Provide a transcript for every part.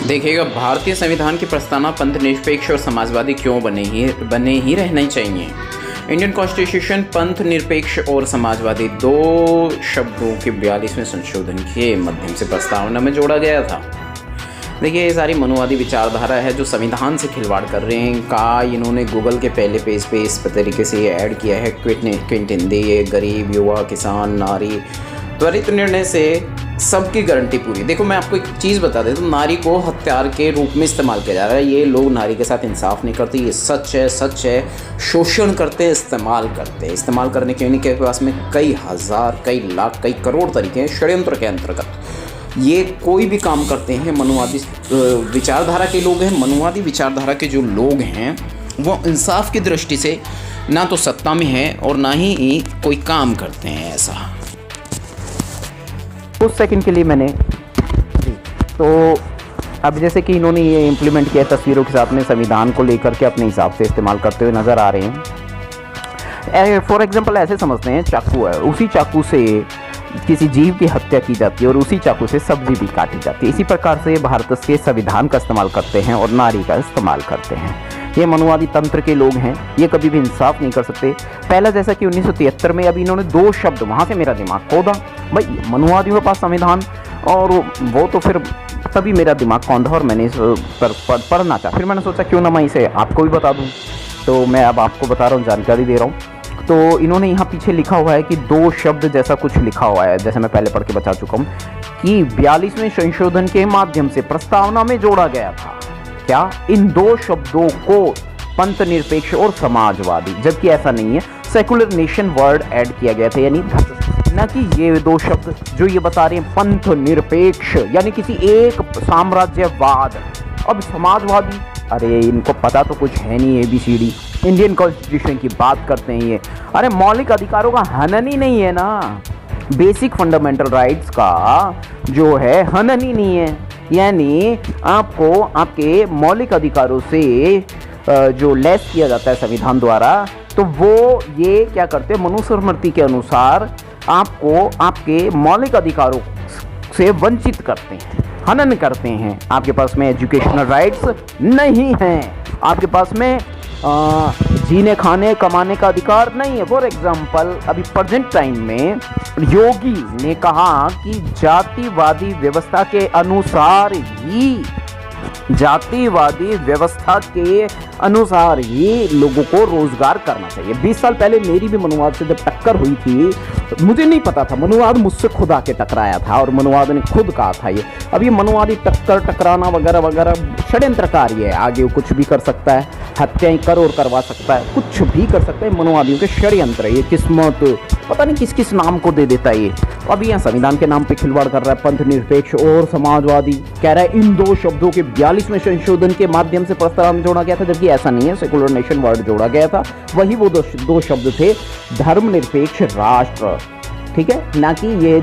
देखिएगा, भारतीय संविधान की प्रस्तावना पंथ निरपेक्ष और समाजवादी क्यों बने ही रहना चाहिए। इंडियन कॉन्स्टिट्यूशन पंथ निरपेक्ष और समाजवादी दो शब्दों के 42वें संशोधन के माध्यम से प्रस्तावना में जोड़ा गया था। देखिए, ये सारी मनुवादी विचारधारा है जो संविधान से खिलवाड़ कर रहे हैं। इन्होंने गूगल के पहले पेज पे इस तरीके से ये ऐड किया है, क्विट हिंदी, ये गरीब, युवा, किसान, नारी, त्वरित निर्णय से सबकी गारंटी पूरी। देखो, मैं आपको एक चीज़ बता देता हूँ, नारी को हथियार के रूप में इस्तेमाल किया जा रहा है। ये लोग नारी के साथ इंसाफ नहीं करते, ये सच है। शोषण करते हैं, इस्तेमाल करने के इनके पास में कई हज़ार, कई लाख, कई करोड़ तरीके हैं षड्यंत्र के अंतर्गत। ये कोई भी काम करते हैं। मनुवादी विचारधारा के लोग हैं। मनुवादी विचारधारा के जो लोग हैं वो इंसाफ की दृष्टि से ना तो सत्ता में है और ना ही कोई काम करते हैं ऐसा। कुछ सेकंड के लिए मैंने तो अब जैसे कि इन्होंने ये इम्प्लीमेंट किया, तस्वीरों के साथ में संविधान को लेकर के अपने हिसाब से इस्तेमाल करते हुए नज़र आ रहे हैं। फॉर एग्जांपल ऐसे समझते हैं, चाकू है, उसी चाकू से किसी जीव की हत्या की जाती है और उसी चाकू से सब्जी भी काटी जाती है। इसी प्रकार से भारत के संविधान का इस्तेमाल करते हैं और नारी का इस्तेमाल करते हैं। ये मनुवादी तंत्र के लोग हैं, ये कभी भी इंसाफ नहीं कर सकते। पहला जैसा कि 1973 में अभी इन्होंने दो शब्द, वहाँ से मेरा दिमाग खोदा। भाई, मनुवादियों के पास संविधान और वो तो फिर तभी मेरा दिमाग कौंधा और मैंने इस पर पढ़ना चाहा। फिर मैंने सोचा क्यों ना मैं इसे आपको भी बता दूँ, तो मैं अब आपको बता रहा हूँ, जानकारी दे रहा हूँ। तो इन्होंने यहाँ पीछे लिखा हुआ है कि दो शब्द जैसा कुछ लिखा हुआ है, जैसे मैं पहले पढ़ के बता चुका हूँ कि 42वें संशोधन के माध्यम से प्रस्तावना में जोड़ा गया था। क्या? इन दो शब्दों को पंथ निरपेक्ष और समाजवादी, जबकि ऐसा नहीं है, सेकुलर नेशन वर्ड ऐड किया गया था, यानी न कि ये दो शब्द जो ये बता रहे हैं पंथ निरपेक्ष यानी किसी एक साम्राज्यवाद। अब समाजवादी, अरे इनको पता तो कुछ है नहीं, ABCD इंडियन कॉन्स्टिट्यूशन की बात करते हैं ये। अरे मौलिक अधिकारों का हनन ही नहीं है ना, बेसिक फंडामेंटल राइट्स का जो है हनन ही नहीं है। यानी आपको आपके मौलिक अधिकारों से जो लेस किया जाता है संविधान द्वारा, तो वो ये क्या करते हैं, मनुस्मृति के अनुसार आपको आपके मौलिक अधिकारों से वंचित करते हैं, हनन करते हैं। आपके पास में एजुकेशनल राइट्स नहीं हैं, आपके पास में जीने, खाने, कमाने का अधिकार नहीं है। फॉर एग्जाम्पल, अभी प्रेजेंट टाइम में योगी ने कहा कि जातिवादी व्यवस्था के अनुसार ही लोगों को रोजगार करना चाहिए। 20 साल पहले मेरी भी मनुवाद से जब टक्कर हुई थी, मुझे नहीं पता था, मनुवाद मुझसे खुद आके टकराया था और मनुवाद ने खुद कहा था ये। अब ये मनुवादी टकराना वगैरह वगैरह षड्यंत्रकारी है, आगे वो कुछ भी कर सकता है, हत्याएं कर और करवा सकता है, कुछ भी कर सकता है। मनुवादियों के षड्यंत्र, ये किस्मत पता नहीं किस किस नाम को दे देता है ये। अभी यहाँ संविधान के नाम पे खिलवाड़ कर रहा है, पंथ निरपेक्ष और समाजवादी कह रहा है इन दो शब्दों के 42वें संशोधन के माध्यम से प्रस्ताव में जोड़ा गया था, जबकि ऐसा नहीं है, सेकुलर नेशन वर्ड जोड़ा गया था। वही वो दो शब्द थे, धर्मनिरपेक्ष राष्ट्र, ठीक है, ना कि ये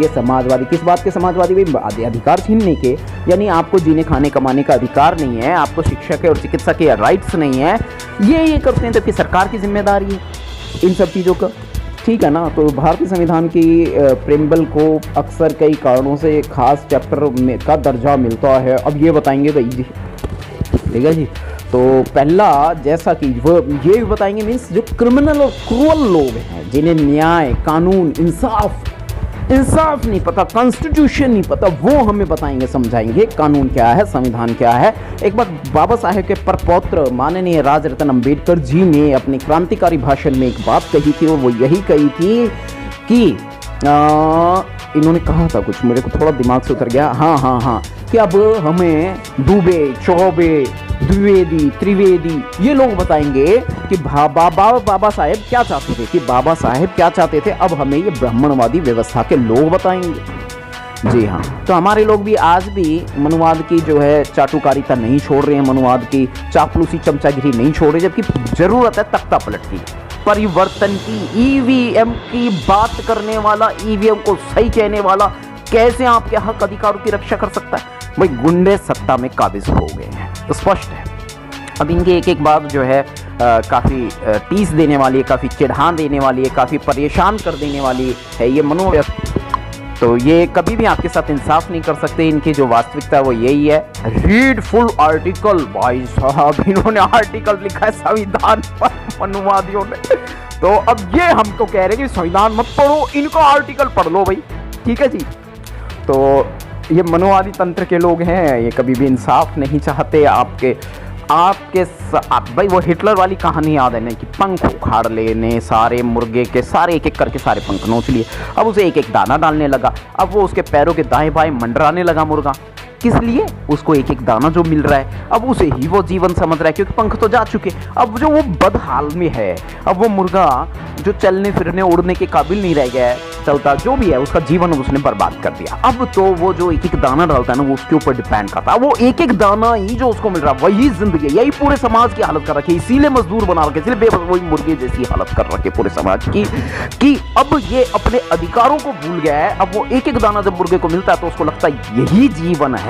समाजवादी। किस बात के समाजवादी? भाई अधिकार छीनने के, यानी आपको जीने, खाने, कमाने का अधिकार नहीं है, आपको शिक्षा के और चिकित्सा के राइट्स नहीं है, ये करते हैं, जबकि सरकार की जिम्मेदारी है इन सब चीज़ों का, ठीक है ना। तो भारतीय संविधान की प्रेम्बल को अक्सर कई कारणों से खास चैप्टर में का दर्जा मिलता है। अब ये बताएंगे भाई जी, ठीक है जी। तो पहला, जैसा कि वो ये भी बताएंगे, मीन्स जो क्रिमिनल और क्रूअल लोग हैं, जिन्हें न्याय, कानून, इंसाफ नहीं पता, कॉन्स्टिट्यूशन नहीं पता, वो हमें बताएंगे, समझाएंगे कानून क्या है, संविधान क्या है। एक बार बाबा साहेब के परपौत्र माननीय राजरत्न अंबेडकर जी ने अपने क्रांतिकारी भाषण में एक बात कही थी, और वो यही कही थी कि इन्होंने कहा था कुछ, मेरे को थोड़ा दिमाग से उतर गया, हाँ, कि अब हमें दुबे, चौबे, द्विवेदी, त्रिवेदी ये लोग बताएंगे कि बाबा साहेब क्या चाहते थे, अब हमें ये ब्राह्मणवादी व्यवस्था के लोग बताएंगे। जी हाँ, तो हमारे लोग भी आज भी मनुवाद की जो है चाटुकारिता नहीं छोड़ रहे हैं, मनुवाद की चापलूसी, चमचागिरी नहीं छोड़ रहे, जबकि जरूरत है तख्ता पलट की, परिवर्तन की, EVM की बात करने वाला, EVM को सही कहने वाला कैसे आपके हक अधिकारों की रक्षा कर सकता है। भाई, गुंडे सत्ता में काबिज हो गए हैं, तो स्पष्ट है। अब इनकी एक बात जो है काफ़ी टीस देने वाली है, काफ़ी चिढ़ा देने वाली है, काफ़ी परेशान कर देने वाली है। ये तो ये कभी भी आपके साथ इंसाफ नहीं कर सकते। इनकी जो वास्तविकता है वो यही है। Read full article. भाई साहब इन्होंने आर्टिकल लिखा है संविधान पर, मनुवादियों ने। तो अब ये हमको कह रहे हैं कि संविधान मत पढ़ो, इनका आर्टिकल पढ़ लो भाई, ठीक है जी। तो ये मनुवादी तंत्र के लोग हैं, ये कभी भी इंसाफ नहीं चाहते। भाई वो हिटलर वाली कहानी याद है ना कि पंख उखाड़ लेने, सारे मुर्गे के सारे एक एक करके सारे पंख नोच लिए। अब उसे एक एक दाना डालने लगा। अब वो उसके पैरों के दाएं बाएं मंडराने लगा मुर्गा। किस लिए? उसको एक एक दाना जो मिल रहा है, अब उसे ही वो जीवन समझ रहा है, क्योंकि पंख तो जा चुके। अब जो वो बदहाल में है, अब वो मुर्गा जो चलने फिरने उड़ने के काबिल नहीं रह गया है, चलता जो भी है, उसका जीवन उसने बर्बाद कर दिया। अब तो वो जो एक एक दाना डालता है ना, वो उसके ऊपर डिपेंड करता है। वो एक एक दाना ही जो उसको मिल रहा है वही जिंदगी, यही पूरे समाज की हालत कर रखी है। इसीलिए मजदूर बना रखे, इसलिए वही मुर्गे जैसी हालत कर रखी पूरे समाज की कि अब ये अपने अधिकारों को भूल गया है। अब वो एक एक दाना जब मुर्गे को मिलता है तो उसको लगता है यही जीवन है।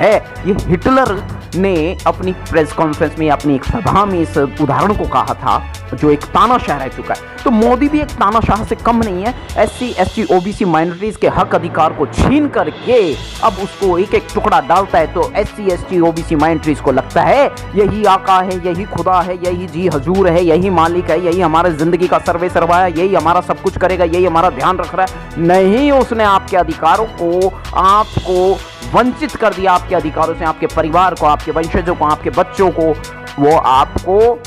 ये हिटलर ने अपनी प्रेस कॉन्फ्रेंस में, अपनी एक सभा में इस उदाहरण को कहा था, जो एक तानाशाह रह चुका है। तो मोदी भी एक तानाशाह से कम नहीं है। SC, ST, OBC माइनॉरिटीज के हक अधिकार को छीन करके अब उसको एक एक टुकड़ा डालता है। तो SC, ST, OBC माइनॉरिटीज को लगता है यही आका है, यही खुदा है, यही जी हजूर है, यही मालिक है, यही हमारे जिंदगी का सर्वे सर्वा है, यही हमारा सब कुछ करेगा, यही हमारा ध्यान रख रहा है। नहीं, उसने आपके अधिकारों को, आपको वंचित कर दिया, आपके अधिकारों से, आपके परिवार को, आपके वंशजों को, आपके बच्चों को। वो आपको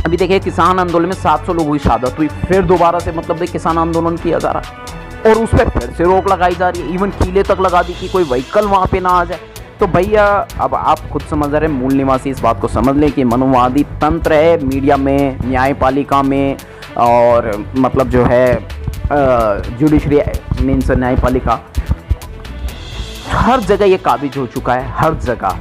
अभी देखिए किसान आंदोलन में 700 लोगों की शहादत हुई, फिर दोबारा से मतलब किसान आंदोलन किया जा रहा है और उस पर फिर से रोक लगाई जा रही है। इवन किले तक लगा दी कि कोई व्हीकल वहां पे ना आ जाए। तो भैया अब आप खुद समझ रहे हैं, मूल निवासी इस बात को समझ लें कि मनुवादी तंत्र है मीडिया में, न्यायपालिका में, और मतलब जो है जुडिशरी मीन्स न्यायपालिका, हर जगह ये काबिज हो चुका है, हर जगह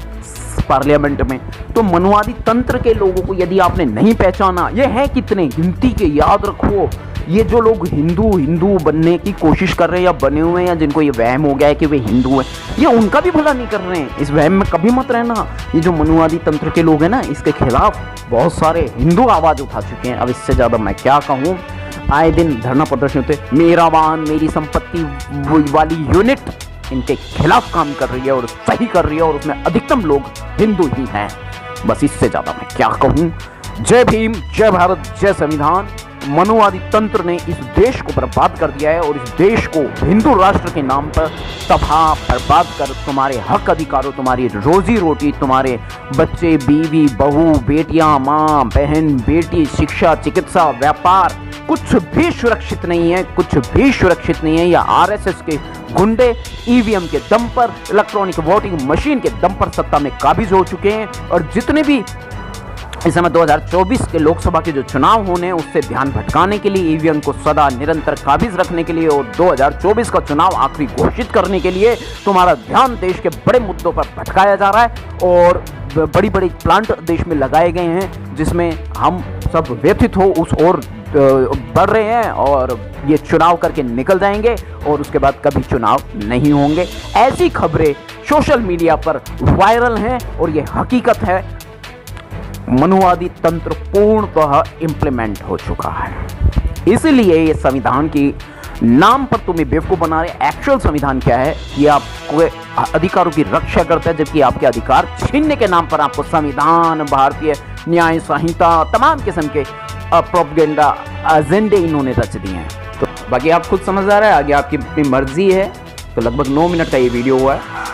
पार्लियामेंट में। तो मनुवादी तंत्र के लोगों को यदि आपने नहीं पहचाना, ये है कितने गिनती के, याद रखो। ये जो लोग हिंदू बनने की कोशिश कर रहे हैं या बने हुए हैं, या जिनको ये वहम हो गया है कि वे हिंदू हैं, ये उनका भी भला नहीं कर रहे हैं। इस वहम में कभी मत रहना। ये जो मनुवादी तंत्र के लोग हैं ना, इसके खिलाफ बहुत सारे हिंदू आवाज उठा चुके हैं। अब इससे ज्यादा मैं क्या कहूँ। आए दिन धरना प्रदर्शन होते, मेरा वाहन मेरी संपत्ति वाली यूनिट इनके खिलाफ काम कर रही है और सही कर रही है, और उसमें अधिकतम लोग हिंदू ही हैं। बस इससे ज्यादा मैं क्या कहूं। जय भीम, जय भारत, जय संविधान। मनुवादी तंत्र ने इस देश को बर्बाद कर दिया है, और इस देश को हिंदू राष्ट्र के नाम पर तबाह बर्बाद कर तुम्हारे हक अधिकारों, तुम्हारी रोजी रोटी, तुम्हारे बच्चे, बीवी, बहू, बेटियां, माँ, बहन, बेटी, शिक्षा, चिकित्सा, व्यापार, कुछ भी सुरक्षित नहीं है, कुछ भी सुरक्षित नहीं है। या RSS के गुंडे EVM के दम पर, इलेक्ट्रॉनिक वोटिंग मशीन के दम पर सत्ता में काबिज हो चुके हैं। और जितने भी इस समय 2024 के लोकसभा के जो चुनाव होने हैं, उससे ध्यान भटकाने के लिए, EVM को सदा निरंतर काबिज रखने के लिए, और 2024 का चुनाव आखिरी घोषित करने के लिए तुम्हारा ध्यान देश के बड़े मुद्दों पर भटकाया जा रहा है। और बड़ी बड़ी प्लांट देश में लगाए गए हैं, जिसमें हम सब व्यथित हो उस ओर बढ़ रहे हैं, और ये चुनाव करके निकल जाएंगे और उसके बाद कभी चुनाव नहीं होंगे। ऐसी खबरें सोशल मीडिया पर वायरल हैं, और ये हकीकत है। मनुवादी तंत्र पूर्णतः इम्प्लीमेंट हो चुका है। इसलिए ये संविधान की नाम पर तुम्हें बेवकूफ बना रहे। एक्चुअल संविधान क्या है? ये आपको अधिकारों की रक्षा करता है, जबकि आपके अधिकार छीनने के नाम पर आपको संविधान, भारतीय न्याय संहिता, तमाम किस्म के प्रोपेगेंडा एजेंडे इन्होंने रच दिए हैं। तो बाकी आप खुद समझदार है, आगे आपकी अपनी मर्जी है। तो लगभग 9 मिनट का ये वीडियो हुआ है।